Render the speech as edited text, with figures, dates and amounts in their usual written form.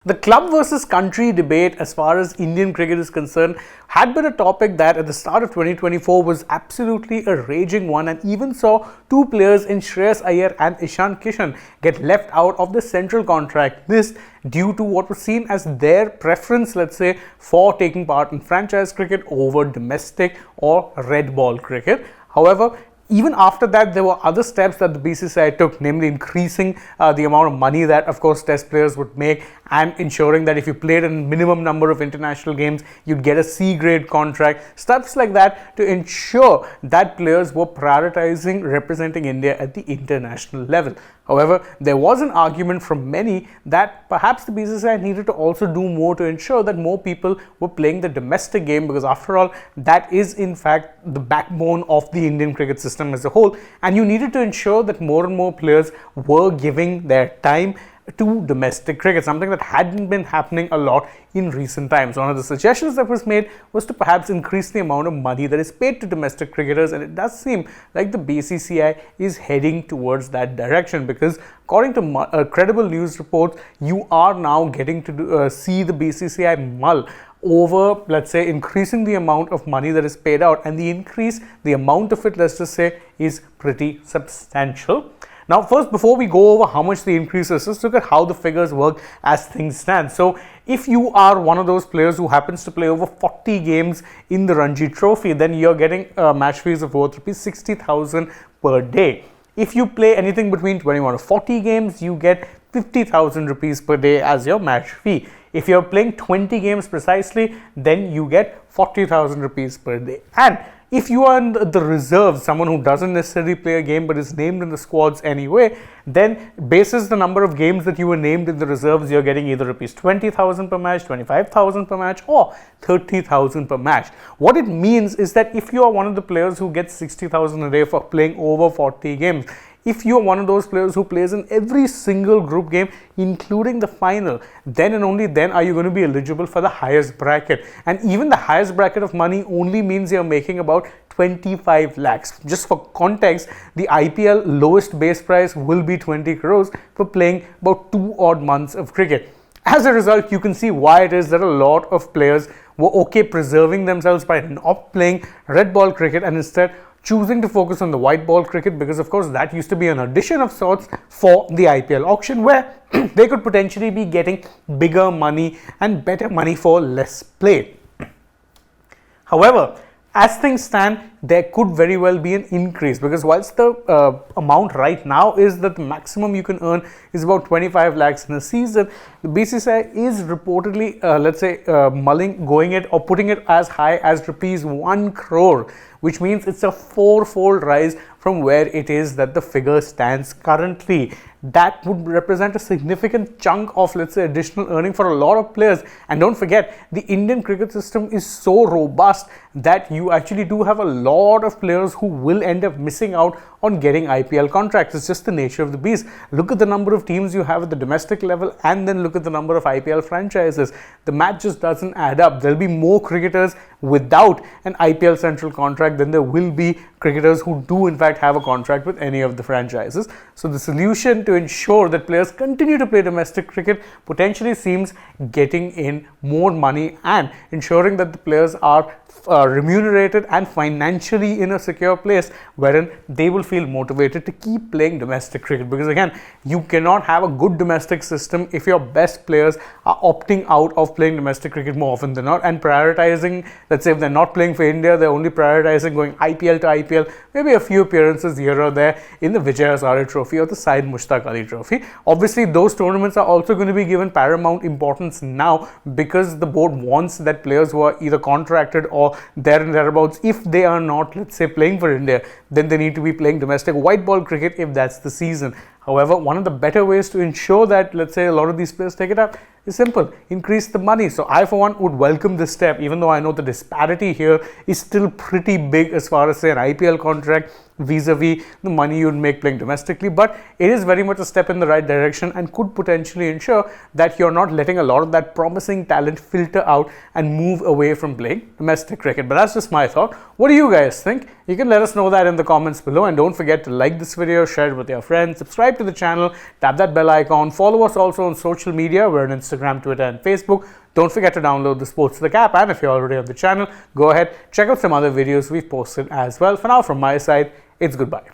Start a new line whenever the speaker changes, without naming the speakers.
The club versus country debate as far as Indian cricket is concerned had been a topic that at the start of 2024 was absolutely a raging one, and even saw two players in Shreyas Iyer and Ishan Kishan get left out of the central contract. This due to what was seen as their preference, let's say, for taking part in franchise cricket over domestic or red ball cricket. However, even after that, there were other steps that the BCCI took, namely increasing the amount of money that, of course, test players would make, and ensuring that if you played a minimum number of international games, you'd get a C-grade contract, steps like that to ensure that players were prioritizing representing India at the international level. However, there was an argument from many that perhaps the BCCI needed to also do more to ensure that more people were playing the domestic game, because after all, that is in fact the backbone of the Indian cricket system as a whole, and you needed to ensure that more and more players were giving their time to domestic cricket, something that hadn't been happening a lot in recent times. One of the suggestions that was made was to perhaps increase the amount of money that is paid to domestic cricketers, and it does seem like the BCCI is heading towards that direction, because according to credible news reports, you are now getting to see the BCCI mull over, let's say, increasing the amount of money that is paid out, and the amount of it, let's just say, is pretty substantial. Now, first, before we go over how much the increase is, let's look at how the figures work as things stand. So, if you are one of those players who happens to play over 40 games in the Ranji Trophy, then you're getting match fees of worth rupees 60,000 per day. If you play anything between 21 to 40 games, you get 50,000 rupees per day as your match fee. If you're playing 20 games precisely, then you get 40,000 rupees per day. And if you are in the reserves, someone who doesn't necessarily play a game but is named in the squads anyway, then basis the number of games that you were named in the reserves, you're getting either rupees 20,000 per match, 25,000 per match, or 30,000 per match. What it means is that if you are one of the players who gets 60,000 a day for playing over 40 games, if you are one of those players who plays in every single group game, including the final, then and only then are you going to be eligible for the highest bracket. And even the highest bracket of money only means you're making about 25 lakhs. Just for context, the IPL lowest base price will be 20 crores for playing about 2 odd months of cricket. As a result, you can see why it is that a lot of players were okay preserving themselves by not playing red ball cricket and instead choosing to focus on the white ball cricket, because of course that used to be an addition of sorts for the IPL auction, where they could potentially be getting bigger money and better money for less play. However, as things stand, there could very well be an increase, because whilst the amount right now is that the maximum you can earn is about 25 lakhs in a season, the BCCI is reportedly, going it or putting it as high as rupees 1 crore, which means it's a 4-fold rise from where it is that the figure stands currently. That would represent a significant chunk of, let's say, additional earning for a lot of players. And don't forget, the Indian cricket system is so robust that you actually do have a lot of players who will end up missing out on getting IPL contracts. It's just the nature of the beast. Look at the number of teams you have at the domestic level, and then look at the number of IPL franchises. The math just doesn't add up. There'll be more cricketers without an IPL central contract than there will be cricketers who do in fact have a contract with any of the franchises. So the solution to ensure that players continue to play domestic cricket potentially seems getting in more money and ensuring that the players are remunerated and financially in a secure place wherein they will feel motivated to keep playing domestic cricket. Because again, you cannot have a good domestic system if your best players are opting out of playing domestic cricket more often than not and prioritizing, let's say if they're not playing for India, they're only prioritizing going IPL to IPL, maybe a few appearances here or there in the Vijay Hazare Trophy or the Syed Mushtaq Ali Trophy. Obviously, those tournaments are also going to be given paramount importance now, because the board wants that players who are either contracted or there and thereabouts, if they are not, let's say, playing for India, then they need to be playing domestic white ball cricket if that's the season. However, one of the better ways to ensure that, let's say, a lot of these players take it up is simple: increase the money. So I, for one, would welcome this step, even though I know the disparity here is still pretty big as far as, say, an IPL contract vis-a-vis the money you'd make playing domestically, but it is very much a step in the right direction and could potentially ensure that you're not letting a lot of that promising talent filter out and move away from playing domestic cricket. But that's just my thought. What do you guys think? You can let us know that in the comments below, and don't forget to like this video, share it with your friends, subscribe to the channel, tap that bell icon, follow us also on social media. We're on Instagram, Twitter and Facebook. Don't forget to download the Sports app, and if you're already on the channel, go ahead, check out some other videos we've posted as well. For now, from my side, it's goodbye.